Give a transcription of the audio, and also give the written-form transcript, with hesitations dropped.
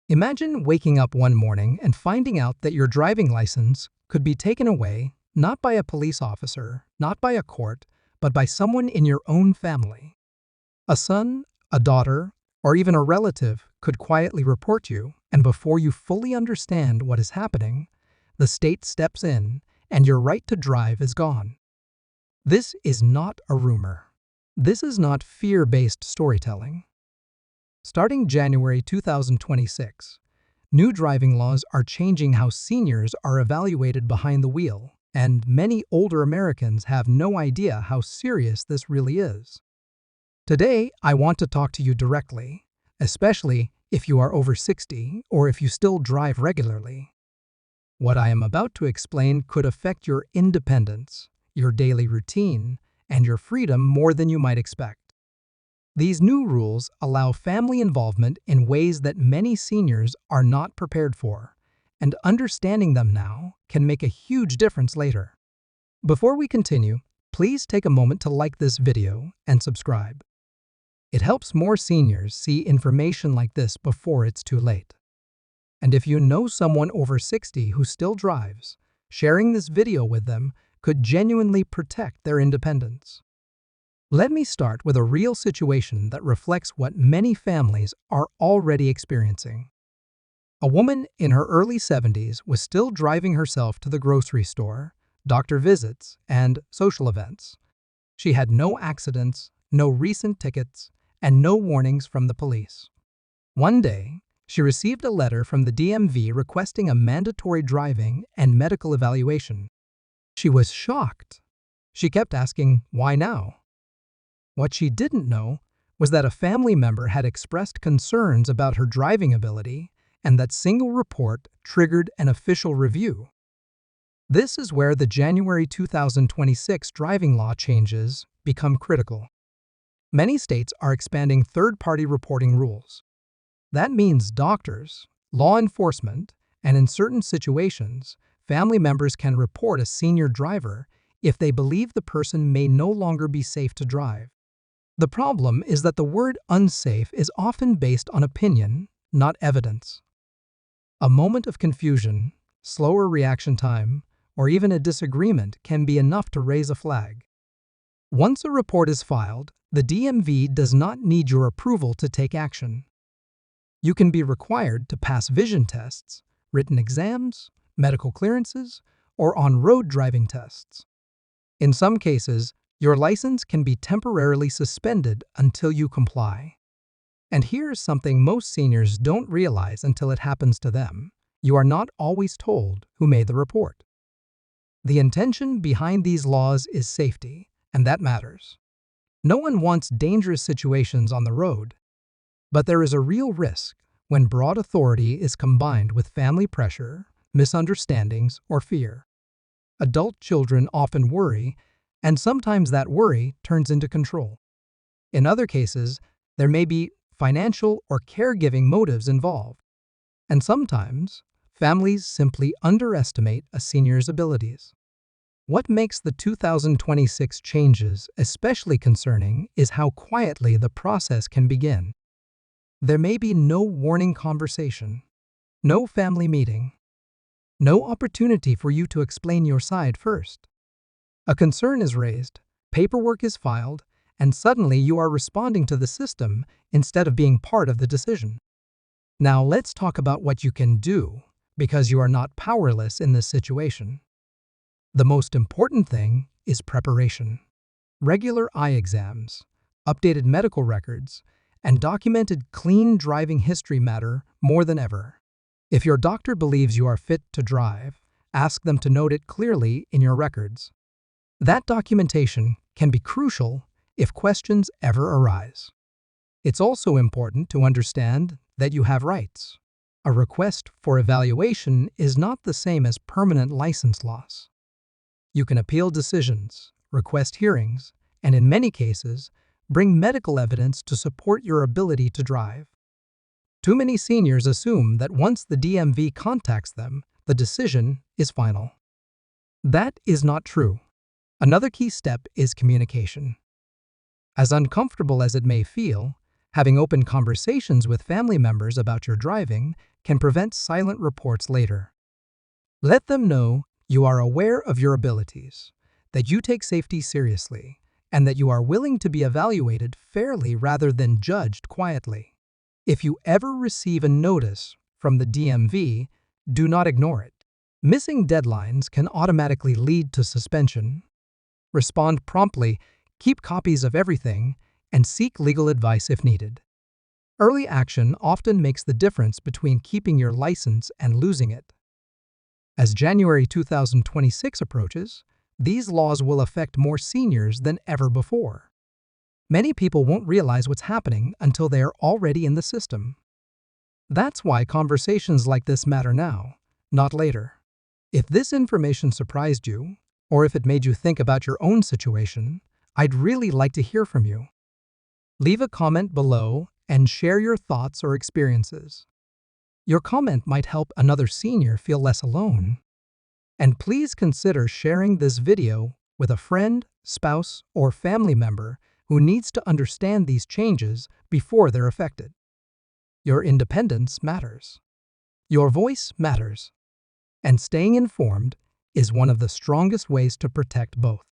Imagine waking up one morning and finding out that your driving license could be taken away not by a police officer, not by a court, but by someone in your own family. A son, a daughter, or even a relative could quietly report you, and before you fully understand what is happening, the state steps in and your right to drive is gone. This is not a rumor. This is not fear-based storytelling. Starting January 2026, new driving laws are changing how seniors are evaluated behind the wheel, and many older Americans have no idea how serious this really is. Today, I want to talk to you directly, especially if you are over 60 or if you still drive regularly. What I am about to explain could affect your independence, your daily routine, and your freedom more than you might expect. These new rules allow family involvement in ways that many seniors are not prepared for, and understanding them now can make a huge difference later. Before we continue, please take a moment to like this video and subscribe. It helps more seniors see information like this before it's too late. And if you know someone over 60 who still drives, sharing this video with them could genuinely protect their independence. Let me start with a real situation that reflects what many families are already experiencing. A woman in her early 70s was still driving herself to the grocery store, doctor visits, and social events. She had no accidents, no recent tickets, and no warnings from the police. One day, she received a letter from the DMV requesting a mandatory driving and medical evaluation. She was shocked. She kept asking, "Why now?" What she didn't know was that a family member had expressed concerns about her driving ability, and that single report triggered an official review. This is where the January 2026 driving law changes become critical. Many states are expanding third-party reporting rules. That means doctors, law enforcement, and in certain situations, family members can report a senior driver if they believe the person may no longer be safe to drive. The problem is that the word unsafe is often based on opinion, not evidence. A moment of confusion, slower reaction time, or even a disagreement can be enough to raise a flag. Once a report is filed, the DMV does not need your approval to take action. You can be required to pass vision tests, written exams, medical clearances, or on-road driving tests. In some cases, your license can be temporarily suspended until you comply. And here's something most seniors don't realize until it happens to them. You are not always told who made the report. The intention behind these laws is safety, and that matters. No one wants dangerous situations on the road, but there is a real risk when broad authority is combined with family pressure, misunderstandings, or fear. Adult children often worry, and sometimes that worry turns into control. In other cases, there may be financial or caregiving motives involved. And sometimes, families simply underestimate a senior's abilities. What makes the 2026 changes especially concerning is how quietly the process can begin. There may be no warning conversation, no family meeting, no opportunity for you to explain your side first. A concern is raised, paperwork is filed, and suddenly you are responding to the system instead of being part of the decision. Now let's talk about what you can do, because you are not powerless in this situation. The most important thing is preparation. Regular eye exams, updated medical records, and documented clean driving history matter more than ever. If your doctor believes you are fit to drive, ask them to note it clearly in your records. That documentation can be crucial if questions ever arise. It's also important to understand that you have rights. A request for evaluation is not the same as permanent license loss. You can appeal decisions, request hearings, and in many cases, bring medical evidence to support your ability to drive. Too many seniors assume that once the DMV contacts them, the decision is final. That is not true. Another key step is communication. As uncomfortable as it may feel, having open conversations with family members about your driving can prevent silent reports later. Let them know you are aware of your abilities, that you take safety seriously, and that you are willing to be evaluated fairly rather than judged quietly. If you ever receive a notice from the DMV, do not ignore it. Missing deadlines can automatically lead to suspension. Respond promptly, keep copies of everything, and seek legal advice if needed. Early action often makes the difference between keeping your license and losing it. As January 2026 approaches, these laws will affect more seniors than ever before. Many people won't realize what's happening until they are already in the system. That's why conversations like this matter now, not later. If this information surprised you, or if it made you think about your own situation, I'd really like to hear from you. Leave a comment below and share your thoughts or experiences. Your comment might help another senior feel less alone. And please consider sharing this video with a friend, spouse, or family member who needs to understand these changes before they're affected. Your independence matters. Your voice matters. And staying informed is one of the strongest ways to protect both.